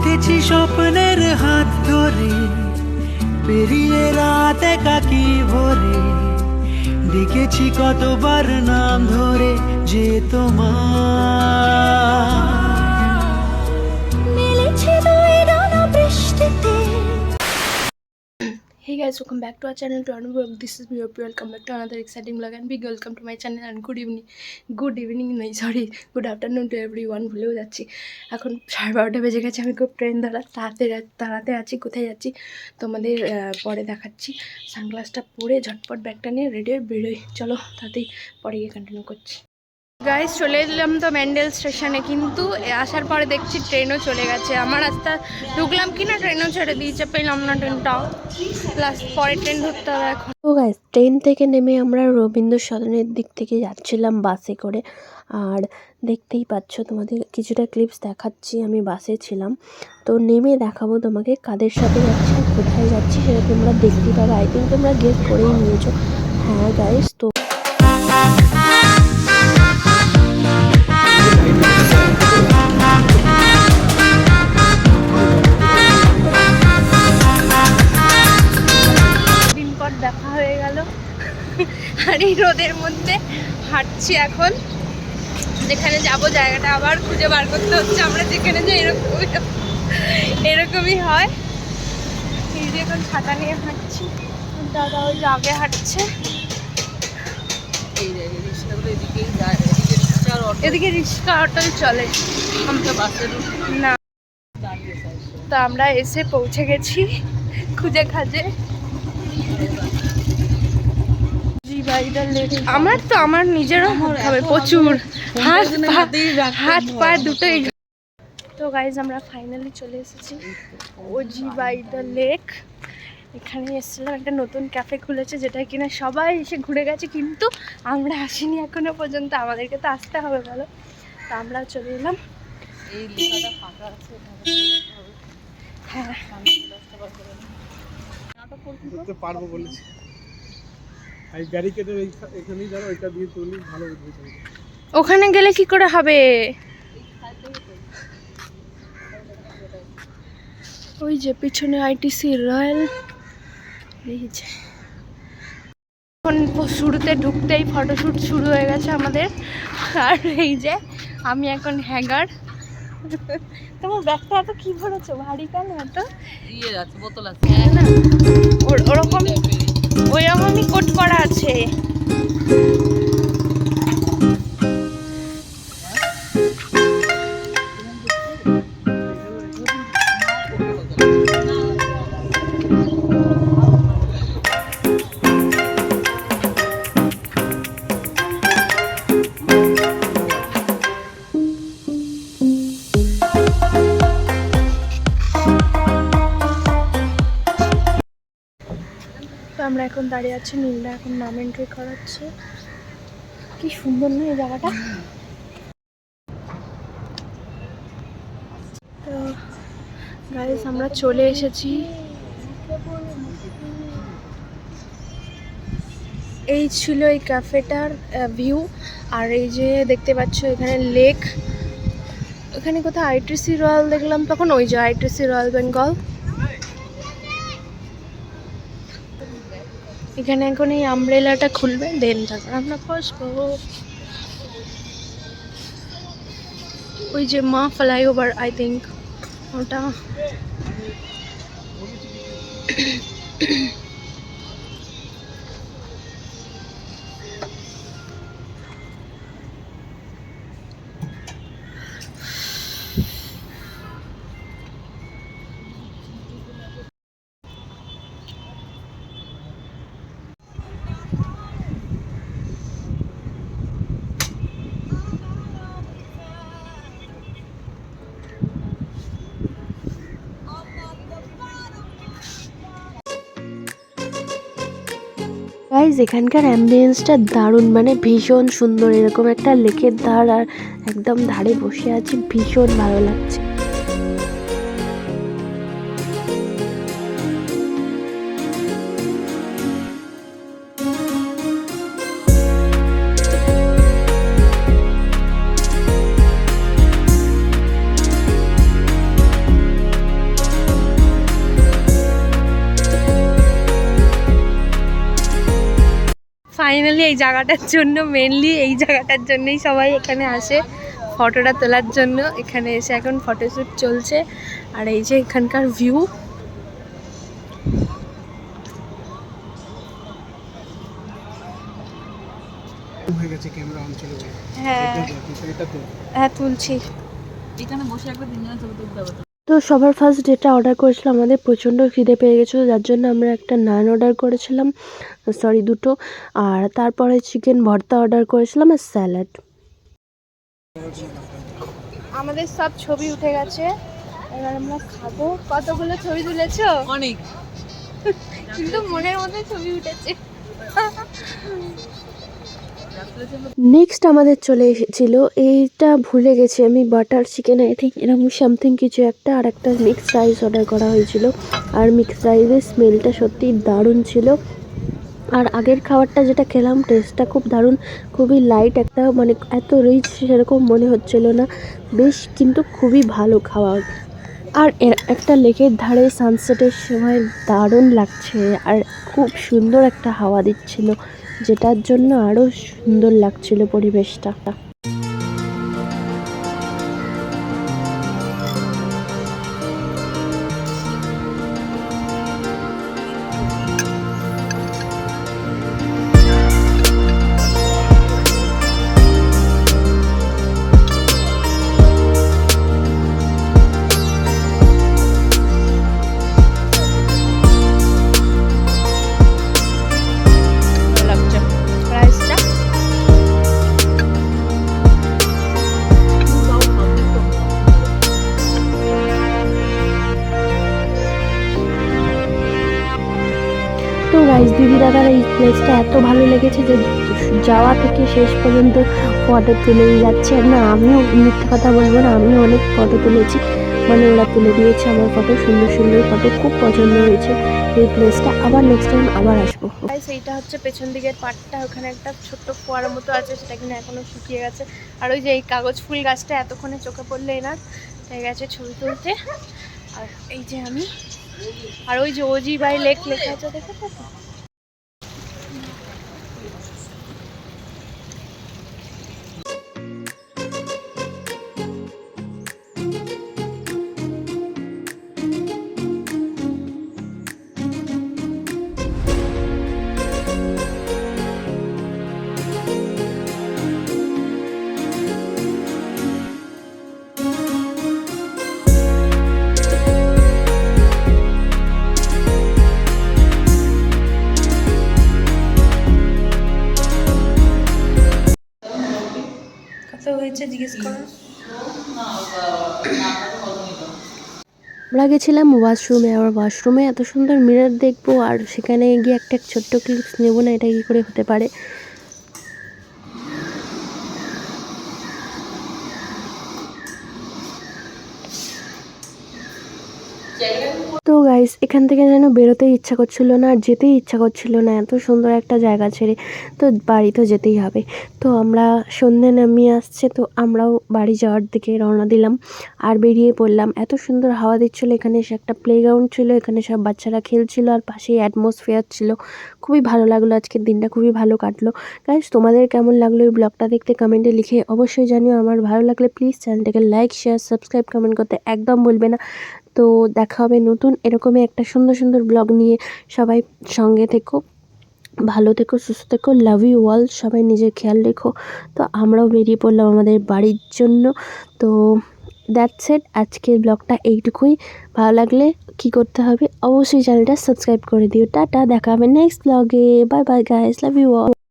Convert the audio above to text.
হেঁটেছি স্বপ্নের হাত ধরে, পেরিয়ে রাত একাকি ভরে, ডেকেছি কতবার নাম ধরে যে তোমার মিলেছে দুই ডানা বৃষ্টিতে। Hey guys, welcome back to our channel, to our vlog. This is me, welcome back to another exciting vlog and big welcome to my channel and good evening নয় sorry good afternoon to everyone. ভুলেও যাচ্ছি, এখন 12:30 বেজে গেছে। আমি খুব train তাড়াতে আছি। কোথায় যাচ্ছি তোমাদের পরে দেখাচ্ছি। সানগ্লাসটা পরে ঝটপট ব্যাগটা নিয়ে রেডি হয়ে বেরোই। চলো তাতেই পরে গিয়ে কন্টিনিউ করছি। গাইস চলে এলাম তো ম্যান্ডেল স্টেশনে, কিন্তু আসার পরে দেখছি ট্রেনও চলে গেছে। আমার রাস্তা ঢুকলাম কিনা ট্রেনও ছেড়ে দিয়েছে, পেলাম না ট্রেনটাও। প্লাস পরে ট্রেন ধরতে হবে এখন। তো গাইস ট্রেন থেকে নেমে আমরা রবীন্দ্র সদনের দিক থেকে যাচ্ছিলাম বাসে করে। আর দেখতেই পাচ্ছ, তোমাদের কিছুটা ক্লিপস দেখাচ্ছি। আমি বাসে ছিলাম, তো নেমে দেখাবো তোমাকে কাদের সাথে যাচ্ছি আর কোথায় যাচ্ছি সেটা তোমরা দেখতেই পাবে। আই থিঙ্ক তোমরা গেস করেই নিয়েছো। হ্যাঁ গাইস, তো দেখা হয়ে গেল আর এই রোদের মধ্যে হাঁটছি এখন। যেখানে যাব জায়গাটা আবার খুঁজে বার করতে হচ্ছে। আমরা যেখানে যাই এরকমই হয়। এই যে এখন ছাতা নিয়ে হাঁটছি, দাদা ওই যে আগে হাঁটছে। এদিকে রিক্সা অটো চলে না। তো আমরা এসে পৌঁছে গেছি খুঁজে খাজে। আমার নিজেরও হবে প্রচুর, হাত পা দুটোই। তো গাইজ আমরা ফাইনালি চলে এসেছি ওজি বাই দ্য লেক। এখানে এসেছিলাম, একটা নতুন ক্যাফে খুলেছে যেটা কিনা সবাই এসে ঘুরে গেছে, কিন্তু আমরা আসিনি এখনো পর্যন্ত। আমাদেরকে তো আসতে হবে বলো, তো আমরাও চলে এলাম। হ্যাঁ পারবো বলেছি। এই ব্যারিকেডের এখানেই যারা ওইটা দিয়ে তুলি ভালো বুঝবে। ওখানে গেলে কি করে হবে? ওই যে পিছনে আইটিসি রয়্যাল। এই যে এখন শুরুতে ঢুকতেই ফটোশ্যুট শুরু হয়ে গেছে আমাদের। আর এই যে আমি এখন হ্যাঙ্গার। তোমার ব্যাগটা এত কি ভরেছো, ভারী কেন? এত বোতল আছে না, ওরকমই কোট করা আছে। আমরা এখন দাঁড়িয়ে আছি, নীলদা এখন নাম এন্ট্রি করাচ্ছে। কি সুন্দর না এই জায়গাটা। তো গাইস আমরা চলে এসেছি। এই ছিল এই ক্যাফেটার ভিউ। আর এই যে দেখতে পাচ্ছ এখানে লেক। এখানে কোথাও আইটিসি রয়্যাল দেখলাম তখন, ওই যে আইটিসি রয়্যাল বেঙ্গল। এখানে এখন এই আমব্রেলাটা খুলবে, দেন তারপর আমরা বসবো। ওই যে মা ফ্লাইওভার, আই থিঙ্ক ওটা। গাইজ এখানকার অ্যাম্বিয়েন্সটা দারুণ, মানে ভীষণ সুন্দর। এরকম একটা লেকের ধার আর একদম ধারে বসে আছি, ভীষণ ভালো লাগছে। ফাইনালি এই জায়গাটার জন্য, মেনলি এই জায়গাটার জন্যই সবাই এখানে আসে ফটোটা তোলার জন্য। এখানে এসে এখন ফটোশ্যুট চলছে। আর এই যে এখানকার ভিউ, হয়ে গেছে ক্যামেরা অন চলে গেল। হ্যাঁ এটা তো হ্যাঁ তুলছি। তো সবার ফার্স্ট যেটা অর্ডার করেছিলাম, আমাদের প্রচণ্ড খিদে পেয়ে গেছিলো, যার জন্য আমরা একটা নান অর্ডার করেছিলাম, সরি দুটো। আর তারপরে চিকেন ভর্তা অর্ডার করেছিলাম আর স্যালাড। আমাদের সব ছবি উঠে গেছে, এবার আমরা খাবো। কতগুলো ছবি তুলেছো? অনেক, কিন্তু মনের মধ্যে ছবি উঠেছে। নেক্সট আমাদের চলে এসেছিলো, এইটা ভুলে গেছি আমি, বাটার চিকেন আই থিঙ্ক এরকম সামথিং কিছু একটা, আর একটা মিক্সড রাইস অর্ডার করা হয়েছিল। আর মিক্সড রাইসের স্মেলটা সত্যি দারুণ ছিল। আর আগের খাবারটা যেটা খেলাম, টেস্টটা খুব দারুণ, খুবই লাইট একটা, মানে এত রিচ সেরকম মনে হচ্ছিল না, বেশ কিন্তু খুবই ভালো খাবার। আর এর একটা লেকের ধারে সানসেটের সময় দারুণ লাগছে, আর খুব সুন্দর একটা হাওয়া দিচ্ছিল, যেটার জন্য আরও সুন্দর লাগছিল পরিবেশটা। লাগছে প্রাইসটা। তো গাইস, দিদি দাদার এই প্লেসটা এত ভালো লেগেছে যে যাওয়া থেকে শেষ পর্যন্ত ফটো তুলেই যাচ্ছে। না, আমিও মিথ্যে কথা বলবো না, আমিও অনেক ফটো তুলেছি, মানে ওরা তুলে দিয়েছে আমার ফটো, সুন্দর সুন্দর ফটো, খুব পছন্দ হয়েছে এই প্লেসটা। আবার নেক্সট টাইম আবার আসবো। এইটা হচ্ছে পেছন দিকের পাটটা, ওখানে একটা ছোট্ট ফোয়ারার মতো আছে, সেটা কিনা এখনো শুকিয়ে গেছে। আর ওই যে এই কাগজ ফুল গাছটা এতক্ষণে চোখে পড়লে এনার হয়ে গেছে ছবি তুলতে। আর এই যে আমি, আর ওই যে ওজি বাই লেক লেখা আছে, দেখেছো তো? কত হয়েছে জিজ্ঞেস করো। আমরা গেছিলাম ওয়াশরুমে, আর ওয়াশরুমে এত সুন্দর মিরর দেখবো, আর সেখানে গিয়ে একটা ছোট্ট ক্লিপস নেবো না, এটা কী করে হতে পারে। তো গাইস, এখান থেকে যেন বেরোতেই ইচ্ছা করছিল না, আর যেতেই ইচ্ছা করছিল না, এত সুন্দর একটা জায়গা ছেড়ে। তো বাড়ি তো যেতেই হবে। তো আমরা সন্ধে নামিয়ে আসছে, তো আমরাও বাড়ি যাওয়ার দিকে রওনা দিলাম আর বেরিয়ে পড়লাম। এত সুন্দর হাওয়া দিচ্ছিলো, এখানে এসে একটা প্লেগ্রাউন্ড ছিল, এখানে সব বাচ্চারা খেলছিল, আর পাশেই অ্যাটমসফিয়ার ছিল। খুবই ভালো লাগলো, আজকের দিনটা খুবই ভালো কাটলো। গাইস, তোমাদের কেমন লাগলো এই ব্লগটা দেখতে কমেন্টে লিখে অবশ্যই জানিও। আমার ভালো লাগলে প্লিজ চ্যানেলটাকে লাইক, শেয়ার, সাবস্ক্রাইব, কমেন্ট করতে একদম ভুলবে না। তো দেখা হবে নতুন এরকমই একটা সুন্দর সুন্দর ব্লগ নিয়ে। সবাই সঙ্গে থেকো, ভালো থেকো, সুস্থ থেকো, লাভ ইউ অল, সবাই নিজের খেয়াল রেখো। তো আমরাও বেরিয়ে পড়লাম আমাদের বাড়ির জন্য। তো দ্যাটস ইট, আজকের ব্লগটা এইটুকুই। ভালো লাগলে কি করতে হবে, অবশ্যই চ্যানেলটা সাবস্ক্রাইব করে দিও। টাটা, দেখা হবে নেক্সট ব্লগে। Bye bye guys, love you all.